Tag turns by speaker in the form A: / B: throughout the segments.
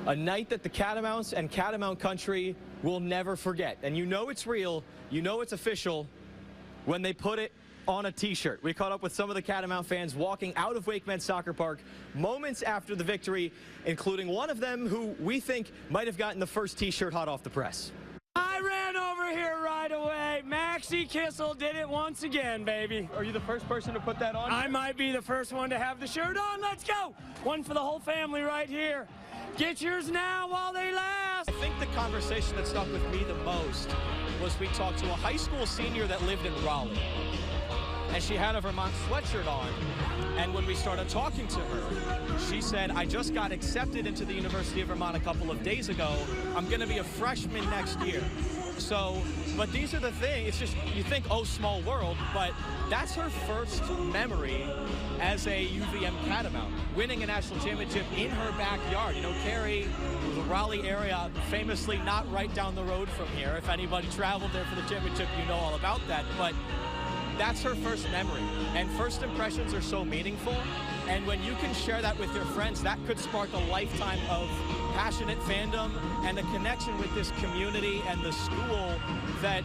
A: A night that the Catamounts and Catamount country will never forget. And you know it's real, you know it's official when they put it on a t-shirt. We caught up with some of the Catamount fans walking out of Wake Men's Soccer Park moments after the victory, including one of them who we think might have gotten the first t-shirt hot off the press.
B: I ran over here right away. Maxie Kissel did it once again, baby.
A: Are you the first person to put that on?
B: I might be the first one to have the shirt on. Let's go. One for the whole family right here. Get yours now while they last.
A: I think the conversation that stuck with me the most was we talked to a high school senior that lived in Raleigh. And she had a Vermont sweatshirt on. And when we started talking to her, she said, I just got accepted into the University of Vermont a couple of days ago. I'm going to be a freshman next year. So, but these are the things, it's just, you think, oh, small world, but that's her first memory as a UVM Catamount, winning a national championship in her backyard. You know, Cary, the Raleigh area, famously not right down the road from here. If anybody traveled there for the championship, you know all about that. But that's her first memory, and first impressions are so meaningful, and when you can share that with your friends, that could spark a lifetime of passionate fandom and a connection with this community and the school that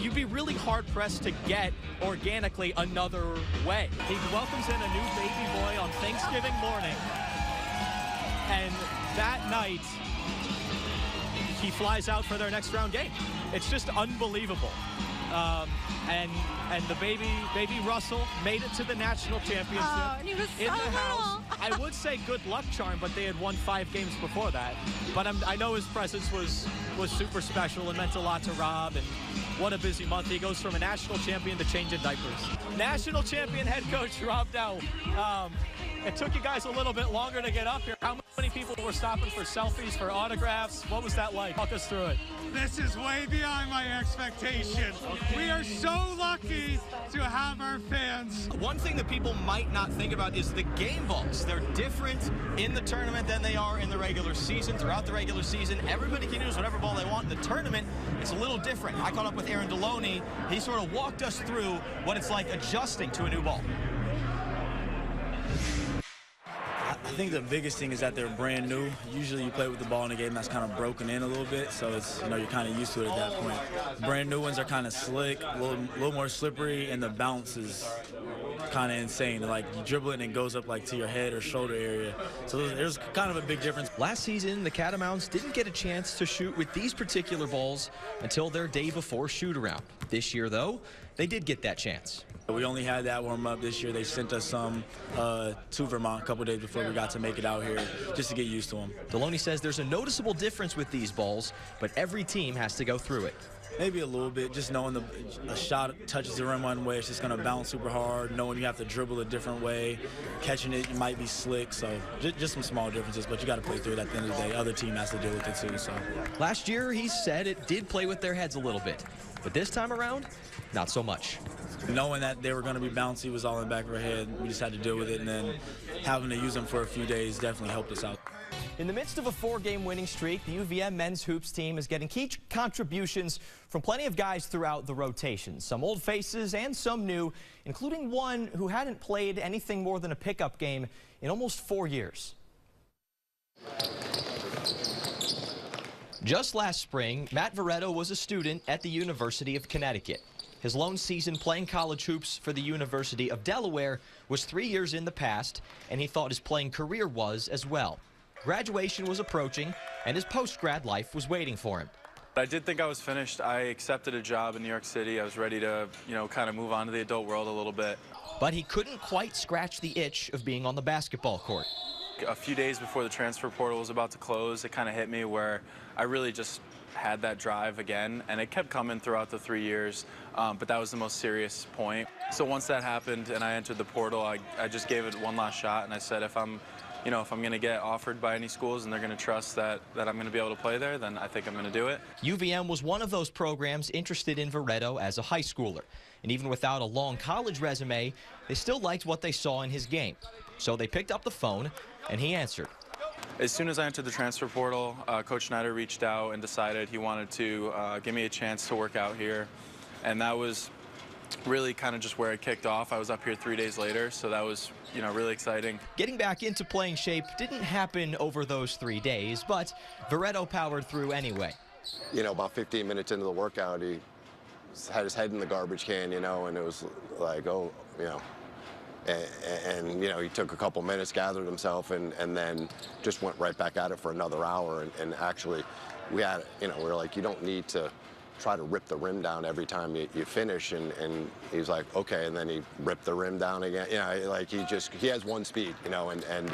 A: you'd be really hard-pressed to get organically another way. He welcomes in a new baby boy on Thanksgiving morning, and that night he flies out for their next round game. It's just unbelievable. And the baby Russell made it to the national championship
C: and he was
A: in
C: so
A: the house.
C: little.
A: I would say good luck charm, but they had won 5 games before that. But I know his presence was super special and meant a lot to Rob. And what a busy month. He goes from a national champion to changing diapers. National champion head coach Rob Dow. It took you guys a little bit longer to get up here. How many people were stopping for selfies, for autographs? What was that like? Walk us through it.
D: This is way beyond my expectation. We are so lucky to have our fans.
A: One thing that people might not think about is the game balls. They're different in the tournament than they are in the regular season. Throughout the regular season, everybody can use whatever ball they want. In the tournament, it's a little different. I caught up with Aaron Deloney. He sort of walked us through what it's like adjusting to a new ball.
E: I think the biggest thing is that they're brand new. Usually you play with the ball in a game that's kind of broken in a little bit, so it's, you know, you're kind of used to it at that point. Brand new ones are kind of slick, a little more slippery, and the bounce is kind of insane. Like, you dribble it and it goes up like to your head or shoulder area. So there's kind of a big difference.
A: Last season, the Catamounts didn't get a chance to shoot with these particular balls until their day before shoot-around. This year, though, they did get that chance.
E: We only had that warm-up this year. They sent us some to Vermont a couple days before we got to make it out here, just to get used to them.
A: Deloney says there's a noticeable difference with these balls, but every team has to go through it.
E: Maybe a little bit, just knowing a shot touches the rim one way, it's just going to bounce super hard, knowing you have to dribble a different way, catching it, you might be slick, so just some small differences, but you got to play through it at the end of the day. Other team has to deal with it too. So
A: last year, he said it did play with their heads a little bit, but this time around, not so much.
E: Knowing that they were going to be bouncy was all in the back of our head. We just had to deal with it, and then having to use them for a few days definitely helped us out.
A: In the midst of a 4-game winning streak, the UVM men's hoops team is getting key contributions from plenty of guys throughout the rotation. Some old faces and some new, including one who hadn't played anything more than a pickup game in almost 4 years. Just last spring, Matt Veretto was a student at the University of Connecticut. His lone season playing college hoops for the University of Delaware was 3 years in the past, and he thought his playing career was as well. Graduation was approaching, and his post-grad life was waiting for him.
F: I did think I was finished. I accepted a job in New York City. I was ready to, kind of move on to the adult world a little bit.
A: But he couldn't quite scratch the itch of being on the basketball court.
F: A few days before the transfer portal was about to close, it kind of hit me where I really just had that drive again, and it kept coming throughout the 3 years, but that was the most serious point. So once that happened and I entered the portal, I just gave it one last shot, and I said if I'm going to get offered by any schools and they're going to trust that I'm going to be able to play there, then I think I'm going to do it.
A: UVM was one of those programs interested in Veretto as a high schooler, and even without a long college resume, they still liked what they saw in his game. So they picked up the phone, and he answered.
F: As soon as I entered the transfer portal, Coach Schneider reached out and decided he wanted to give me a chance to work out here. And that was really kind of just where it kicked off. I was up here 3 days later, so that was, you know, really exciting.
C: Getting back into playing shape didn't happen over those 3 days, but Veretto powered through anyway.
G: You know, about 15 minutes into the workout, he had his head in the garbage can, you know, and it was like, oh, you know, and you know, he took a couple minutes, gathered himself, and then just went right back at it for another hour. And actually, we had, you know, we were like, you don't need to try to rip the rim down every time you finish. And he's like, okay, and then he ripped the rim down again. You know, like he has one speed, you know, and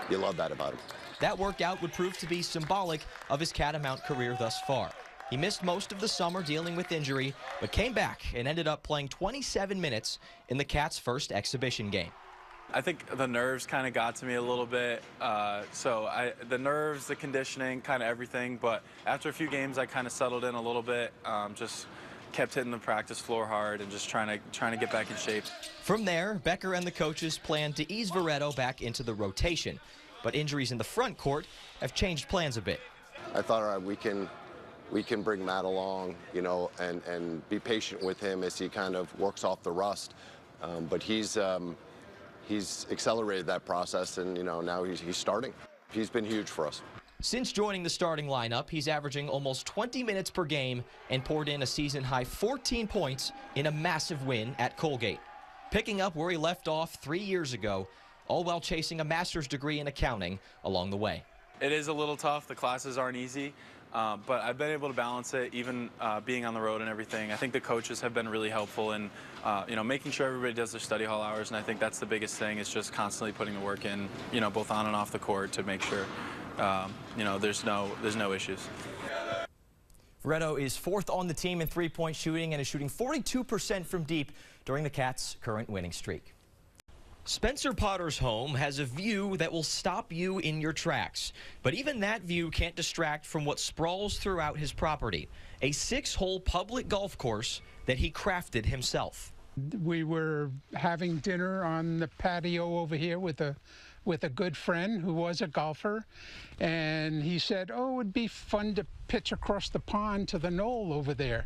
G: you love that about him.
C: That workout would prove to be symbolic of his Catamount career thus far. He missed most of the summer dealing with injury, but came back and ended up playing 27 minutes in the Cats' first exhibition game.
F: I think the nerves kind of got to me a little bit. The nerves, the conditioning, kind of everything. But after a few games, I kind of settled in a little bit. Just kept hitting the practice floor hard and just trying to get back in shape.
C: From there, Becker and the coaches planned to ease Veretto back into the rotation. But injuries in the front court have changed plans a bit.
G: I thought, all right, we can bring Matt along, you know, and be patient with him as he kind of works off the rust. But he's accelerated that process, and you know, now he's starting. He's been huge for us.
C: Since joining the starting lineup, he's averaging almost 20 minutes per game and poured in a season-high 14 points in a massive win at Colgate, picking up where he left off 3 years ago, all while chasing a master's degree in accounting along the way.
F: It is a little tough. The classes aren't easy. But I've been able to balance it, even being on the road and everything. I think the coaches have been really helpful in, you know, making sure everybody does their study hall hours, and I think that's the biggest thing, is just constantly putting the work in, you know, both on and off the court, to make sure, you know, there's no issues.
C: Veretto is 4th on the team in three-point shooting and is shooting 42% from deep during the Cats' current winning streak. Spencer Potter's home has a view that will stop you in your tracks. But even that view can't distract from what sprawls throughout his property, a 6-hole public golf course that he crafted himself.
H: We were having dinner on the patio over here with a good friend who was a golfer, and he said, oh, it'd be fun to pitch across the pond to the knoll over there.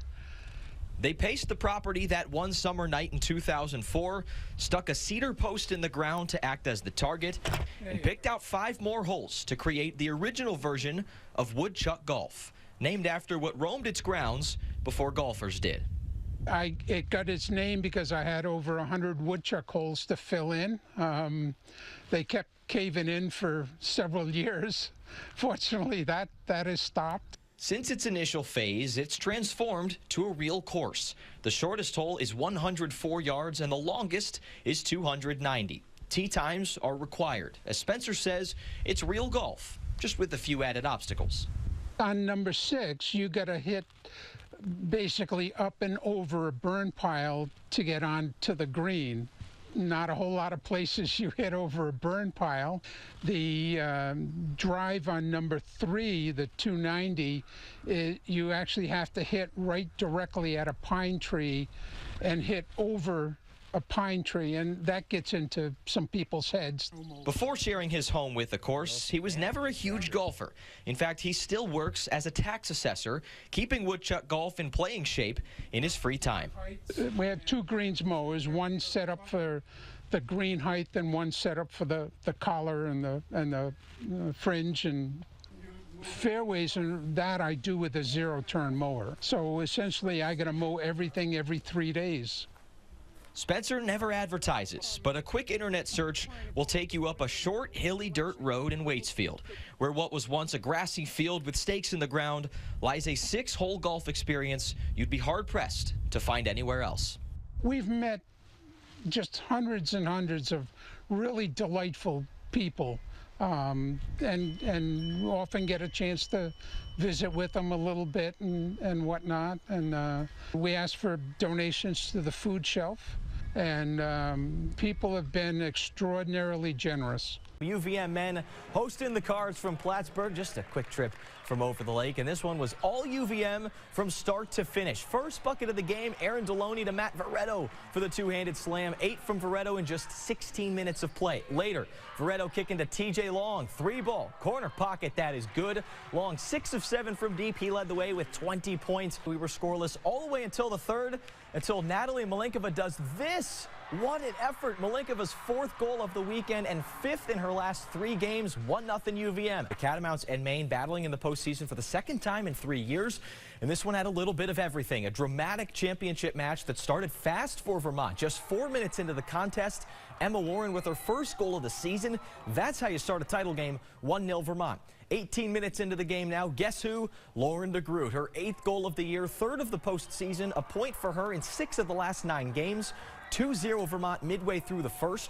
C: They paced the property that one summer night in 2004, stuck a cedar post in the ground to act as the target, and picked out 5 more holes to create the original version of woodchuck golf, named after what roamed its grounds before golfers did.
H: It got its name because I had over 100 woodchuck holes to fill in. They kept caving in for several years. Fortunately, that has stopped.
C: Since its initial phase, it's transformed to a real course. The shortest hole is 104 yards and the longest is 290. Tee times are required. As Spencer says, it's real golf, just with a few added obstacles.
H: On number 6, you got to hit basically up and over a burn pile to get onto the green. Not a whole lot of places you hit over a burn pile. The drive on number 3, the 290, you actually have to hit right directly at a pine tree and hit over a pine tree, and that gets into some people's heads.
C: Before sharing his home with the course, he was never a huge golfer. In fact, he still works as a tax assessor, keeping woodchuck golf in playing shape in his free time.
H: We have 2 greens mowers, one set up for the green height and one set up for the collar and the fringe and fairways, and that I do with a 0-turn mower. So essentially I got to mow everything every 3 days.
C: Spencer never advertises, but a quick internet search will take you up a short, hilly dirt road in Waitsfield, where what was once a grassy field with stakes in the ground lies a 6-hole golf experience you'd be hard-pressed to find anywhere else.
H: We've met just hundreds and hundreds of really delightful people, and often get a chance to visit with them a little bit and whatnot. And we ask for donations to the food shelf, and people have been extraordinarily generous.
C: UVM men hosting the Cards from Plattsburgh. Just a quick trip from over the lake, and this one was all UVM from start to finish. First bucket of the game, Aaron Deloney to Matt Veretto for the two-handed slam. 8 from Veretto in just 16 minutes of play. Later, Veretto kicking to TJ Long. 3-ball, corner pocket, that is good. Long 6 of 7 from deep. He led the way with 20 points. We were scoreless all the way until the third, until Natalie Malinkova does this. What an effort. Malinkova's 4th goal of the weekend and 5th in her last 3 games. 1-0 UVM. The Catamounts and Maine battling in the postseason for the 2nd time in 3 years. And this one had a little bit of everything. A dramatic championship match that started fast for Vermont. Just 4 minutes into the contest, Emma Warren with her 1st goal of the season. That's how you start a title game. 1-0 Vermont. 18 minutes into the game now. Guess who? Lauren DeGroot. Her 8th goal of the year, 3rd of the postseason. A point for her in 6 of the last 9 games. 2-0 Vermont midway through the first.